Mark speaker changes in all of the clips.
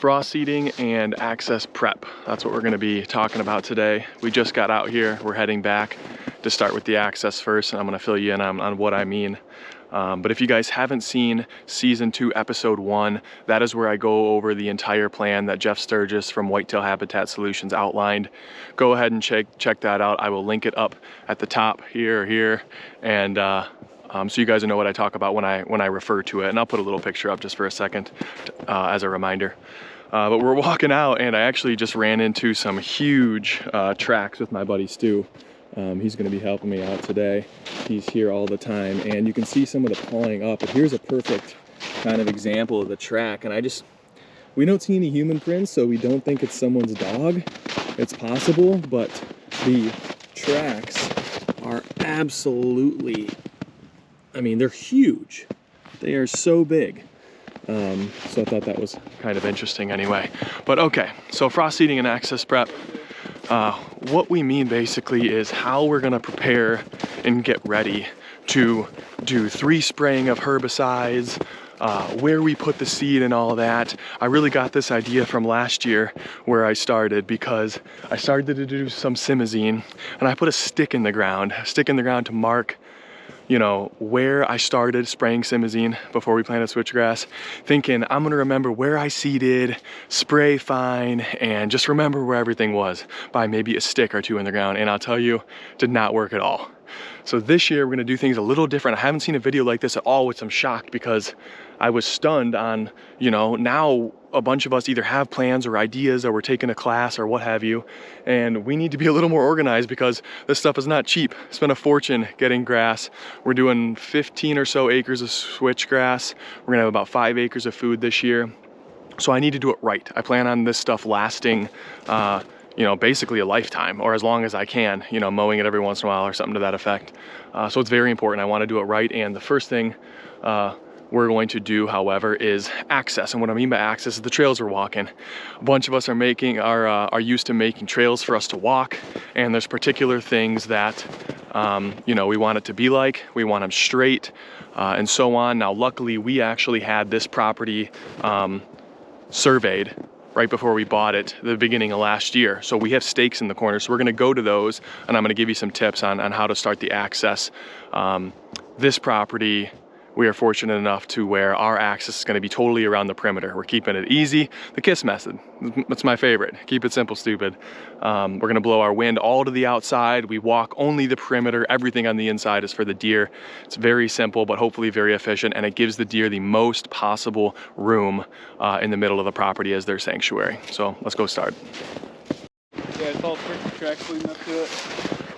Speaker 1: Frost seeding and access prep. That's what we're gonna be talking about today. We just got out here. We're heading back to start with the access first, and I'm gonna fill you in on what I mean. But if you guys haven't seen season 2, episode 1, that is where I go over the entire plan that Jeff Sturgis from Whitetail Habitat Solutions outlined. Go ahead and check that out. I will link it up at the top here or here, and so you guys know what I talk about when I refer to it. And I'll put a little picture up just for a second as a reminder. But we're walking out, and I actually just ran into some huge tracks with my buddy Stu. He's going to be helping me out today. He's here all the time, and you can see some of the pawing up. But here's a perfect kind of example of the track. And we don't see any human prints, so we don't think it's someone's dog. It's possible, but the tracks are absolutely, I mean, they're huge. They are so big. So I thought that was kind of interesting anyway. But okay, so frost seeding and access prep. What we mean basically is how we're gonna prepare and get ready to do 3 spraying of herbicides, where we put the seed and all that. I really got this idea from last year where I started, because I started to do some simazine, and I put a stick in the ground to mark, you know, where I started spraying simazine before we planted switchgrass, thinking I'm gonna remember where I seeded, spray fine, and just remember where everything was by maybe a stick or 2 in the ground. And I'll tell you, did not work at all. So this year we're gonna do things a little different. I haven't seen a video like this at all, which I'm shocked, because I was stunned on, you know, now a bunch of us either have plans or ideas, or we're taking a class or what have you, and we need to be a little more organized because this stuff is not cheap. Spent a fortune getting grass. We're doing 15 or so acres of switchgrass. We're gonna have about 5 acres of food this year. So I need to do it right. I plan on this stuff lasting, you know, basically a lifetime, or as long as I can, you know, mowing it every once in a while or something to that effect. So it's very important. I want to do it right. And the first thing we're going to do, however, is access. And what I mean by access is the trails we're walking. A bunch of us are used to making trails for us to walk, and there's particular things that you know, we want it to be like. We want them straight, and so on. Now, luckily, we actually had this property surveyed right before we bought it the beginning of last year. So we have stakes in the corner. So we're gonna go to those, and I'm gonna give you some tips on how to start the access. This property, we are fortunate enough to where our access is gonna be totally around the perimeter. We're keeping it easy. The KISS method, that's my favorite. Keep it simple, stupid. We're gonna blow our wind all to the outside. We walk only the perimeter. Everything on the inside is for the deer. It's very simple, but hopefully very efficient, and it gives the deer the most possible room in the middle of the property as their sanctuary. So let's go start.
Speaker 2: Yeah, it's all tricky tracks leading up to it.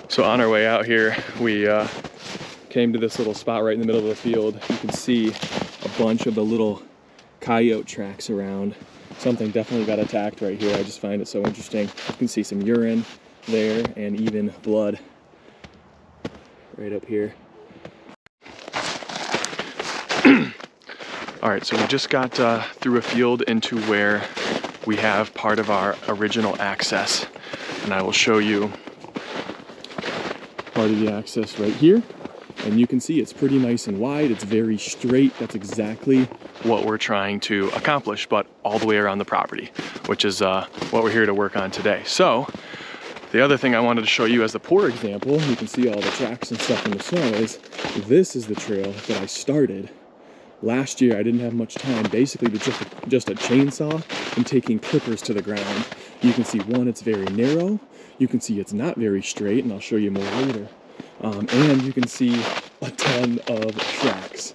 Speaker 1: So on our way out here, we came to this little spot right in the middle of the field. You can see a bunch of the little coyote tracks around. Something definitely got attacked right here. I just find it so interesting. You can see some urine there, and even blood right up here. All right, so we just got through a field into where we have part of our original access, and I will show you part of the access right here. And you can see it's pretty nice and wide. It's very straight. That's exactly what we're trying to accomplish, but all the way around the property, which is what we're here to work on today. So the other thing I wanted to show you as the poor example, you can see all the tracks and stuff in the snow, is this is the trail that I started last year. I didn't have much time, basically with just a chainsaw and taking clippers to the ground. You can see, one, it's very narrow. You can see it's not very straight, and I'll show you more later. And you can see a ton of tracks.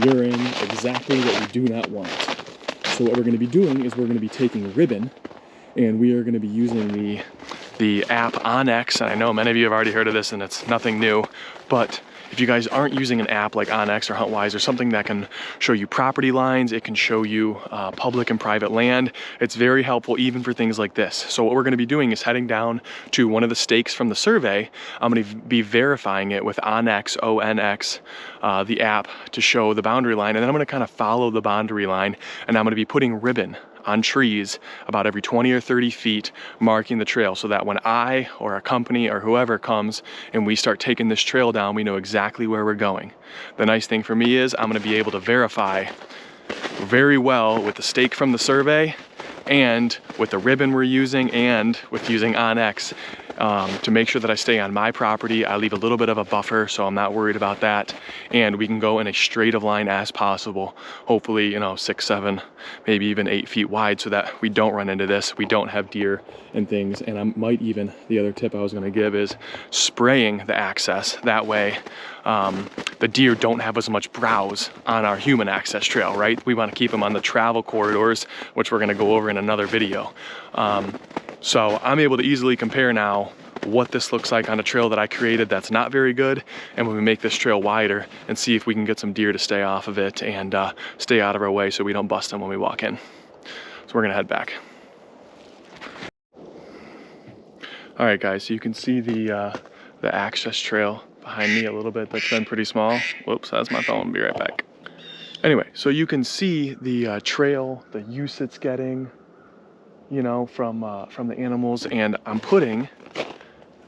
Speaker 1: Urine, exactly what we do not want. So what we're going to be doing is we're going to be taking ribbon, and we are going to be using the app OnX. And I know many of you have already heard of this, and it's nothing new, but if you guys aren't using an app like OnX or HuntWise or something that can show you property lines, it can show you public and private land. It's very helpful even for things like this. So what we're going to be doing is heading down to one of the stakes from the survey. I'm going to be verifying it with OnX, O-N-X, the app, to show the boundary line. And then I'm going to kind of follow the boundary line, and I'm going to be putting ribbon on trees about every 20 or 30 feet, marking the trail, so that when I or a company or whoever comes and we start taking this trail down, we know exactly where we're going. The nice thing for me is I'm going to be able to verify very well with the stake from the survey and with the ribbon we're using and with using Onyx, to make sure that I stay on my property. I leave a little bit of a buffer, so I'm not worried about that. And we can go in as straight of line as possible. Hopefully, you know, 6, 7, maybe even 8 feet wide, so that we don't run into this. We don't have deer and things. And I might even, the other tip I was gonna give is spraying the access. That way, the deer don't have as much browse on our human access trail, right? We wanna keep them on the travel corridors, which we're gonna go over in another video. So I'm able to easily compare now what this looks like on a trail that I created that's not very good, and when we make this trail wider, and see if we can get some deer to stay off of it and stay out of our way so we don't bust them when we walk in. So we're gonna head back. All right, guys, so you can see the access trail behind me a little bit. That's been pretty small. Whoops, that's my phone. Be right back. Anyway, so you can see the trail, the use it's getting, you know, from the animals, and I'm putting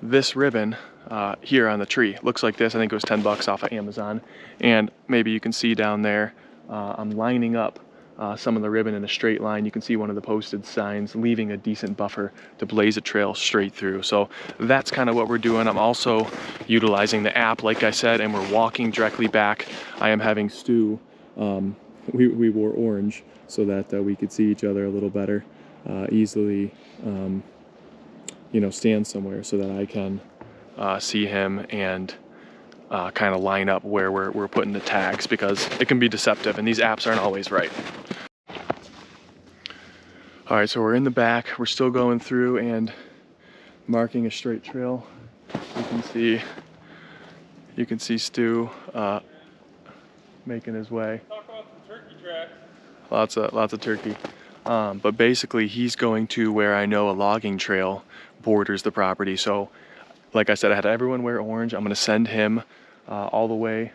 Speaker 1: this ribbon here on the tree. Looks like this. I think it was 10 bucks off of Amazon, and maybe you can see down there I'm lining up some of the ribbon in a straight line. You can see one of the posted signs, leaving a decent buffer to blaze a trail straight through. So that's kind of what we're doing. I'm also utilizing the app, like I said, and we're walking directly back. I am having Stu, we wore orange so that we could see each other a little better. Easily, you know, stand somewhere so that I can see him and kind of line up where we're putting the tags, because it can be deceptive and these apps aren't always right. All right, so we're in the back. We're still going through and marking a straight trail. You can see Stu making his way.
Speaker 2: Talk about the turkey tracks.
Speaker 1: Lots of turkey. But basically he's going to where I know a logging trail borders the property. So like I said, I had everyone wear orange. I'm gonna send him all the way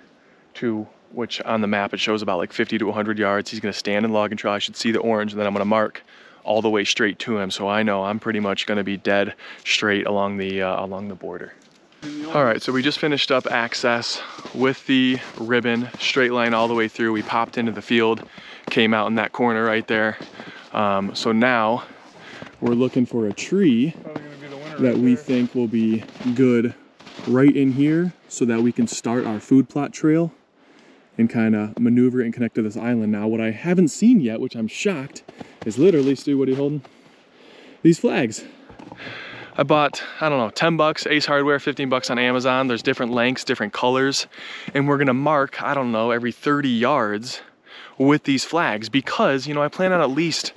Speaker 1: to, which on the map it shows about like 50 to 100 yards. He's gonna stand in the logging trail. I should see the orange, and then I'm gonna mark all the way straight to him. So I know I'm pretty much gonna be dead straight along the border. All right, so we just finished up access with the ribbon, straight line all the way through. We popped into the field, came out in that corner right there. So now we're looking for a tree that we think will be good right in here so that we can start our food plot trail and kind of maneuver and connect to this island. Now, what I haven't seen yet, which I'm shocked, is literally, Stu, what are you holding? These flags. I bought, I don't know, 10 bucks, Ace Hardware, 15 bucks on Amazon. There's different lengths, different colors. And we're gonna mark, I don't know, every 30 yards with these flags, because, you know, I plan on at least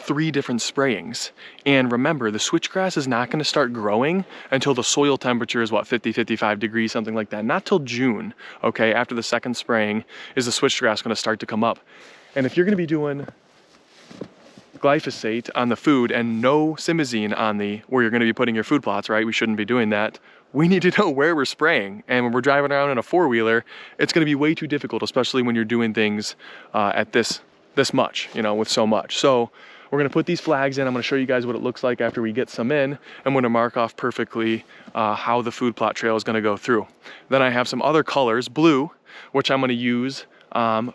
Speaker 1: 3 different sprayings. And remember, the switchgrass is not gonna start growing until the soil temperature is what, 50, 55 degrees, something like that. Not till June, okay? After the second spraying is the switchgrass gonna start to come up. And if you're gonna be doing glyphosate on the food and no simazine on where you're gonna be putting your food plots, right? We shouldn't be doing that. We need to know where we're spraying. And when we're driving around in a four-wheeler, it's gonna be way too difficult, especially when you're doing things at this much, you know, with so much. So we're gonna put these flags in. I'm gonna show you guys what it looks like after we get some in. I'm gonna mark off perfectly how the food plot trail is gonna go through. Then I have some other colors, blue, which I'm gonna use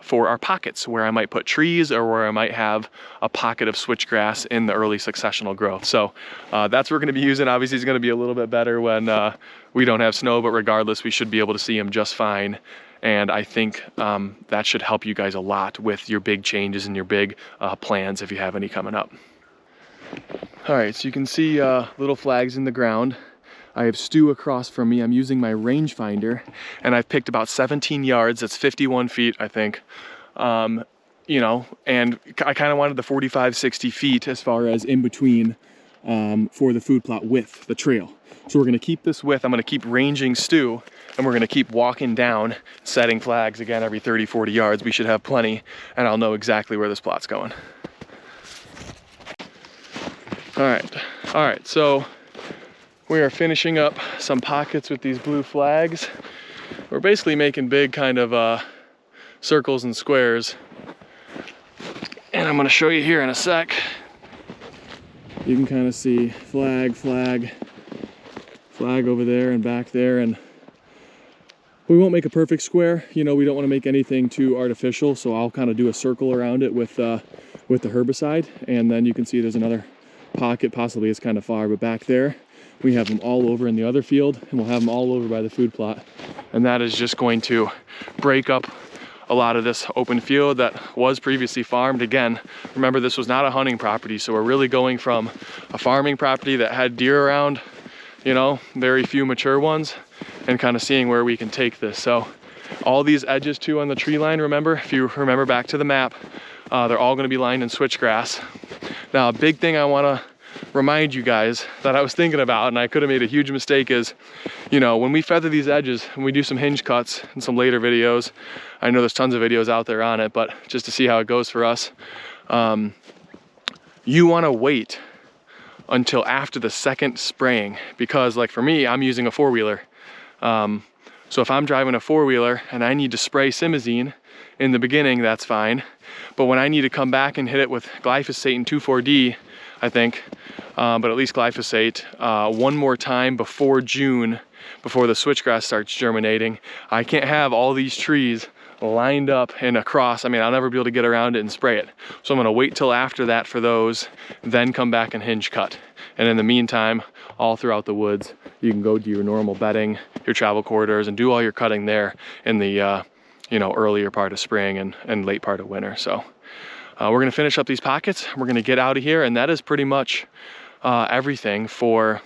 Speaker 1: for our pockets, where I might put trees or where I might have a pocket of switchgrass in the early successional growth. So that's what we're gonna be using. Obviously it's gonna be a little bit better when we don't have snow, but regardless, we should be able to see them just fine. And I think that should help you guys a lot with your big changes and your big plans if you have any coming up. All right, so you can see little flags in the ground. I have Stu across from me. I'm using my rangefinder, and I've picked about 17 yards. That's 51 feet, I think. You know, and I kind of wanted the 45, 60 feet as far as in between for the food plot width, the trail. So we're gonna keep this width. I'm gonna keep ranging Stu, and we're gonna keep walking down, setting flags again every 30, 40 yards. We should have plenty, and I'll know exactly where this plot's going. All right, so we are finishing up some pockets with these blue flags. We're basically making big kind of circles and squares. And I'm gonna show you here in a sec. You can kind of see flag, flag, flag over there and back there. And we won't make a perfect square. You know, we don't want to make anything too artificial. So I'll kind of do a circle around it with with the herbicide. And then you can see there's another pocket, possibly it's kind of far, but back there we have them all over in the other field, and we'll have them all over by the food plot. And that is just going to break up a lot of this open field that was previously farmed. Again, remember, this was not a hunting property, so we're really going from a farming property that had deer around, you know, very few mature ones, and kind of seeing where we can take this. So all these edges too on the tree line, remember, if you remember back to the map, they're all going to be lined in switchgrass. Now, a big thing I want to remind you guys that I was thinking about, and I could have made a huge mistake, is, you know, when we feather these edges and we do some hinge cuts in some later videos, I know there's tons of videos out there on it, but just to see how it goes for us, you want to wait until after the second spraying, because like for me, I'm using a four-wheeler. So if I'm driving a four-wheeler and I need to spray simazine in the beginning, that's fine. But when I need to come back and hit it with glyphosate and 2,4-D, I think, but at least glyphosate, one more time before June, before the switchgrass starts germinating, I can't have all these trees lined up and across. I mean, I'll never be able to get around it and spray it. So I'm gonna wait till after that for those, then come back and hinge cut. And in the meantime, all throughout the woods, you can go do your normal bedding, your travel corridors, and do all your cutting there in the you know, earlier part of spring and late part of winter. So we're gonna finish up these pockets. We're gonna get out of here, and that is pretty much everything for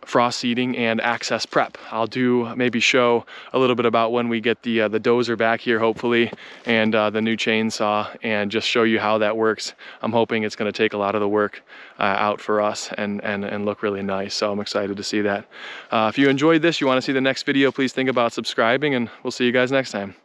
Speaker 1: frost seeding and access prep. I'll do maybe show a little bit about when we get the dozer back here, hopefully, and the new chainsaw, and just show you how that works. I'm hoping it's going to take a lot of the work out for us and look really nice. So I'm excited to see that. If you enjoyed this, you want to see the next video, please think about subscribing, and we'll see you guys next time.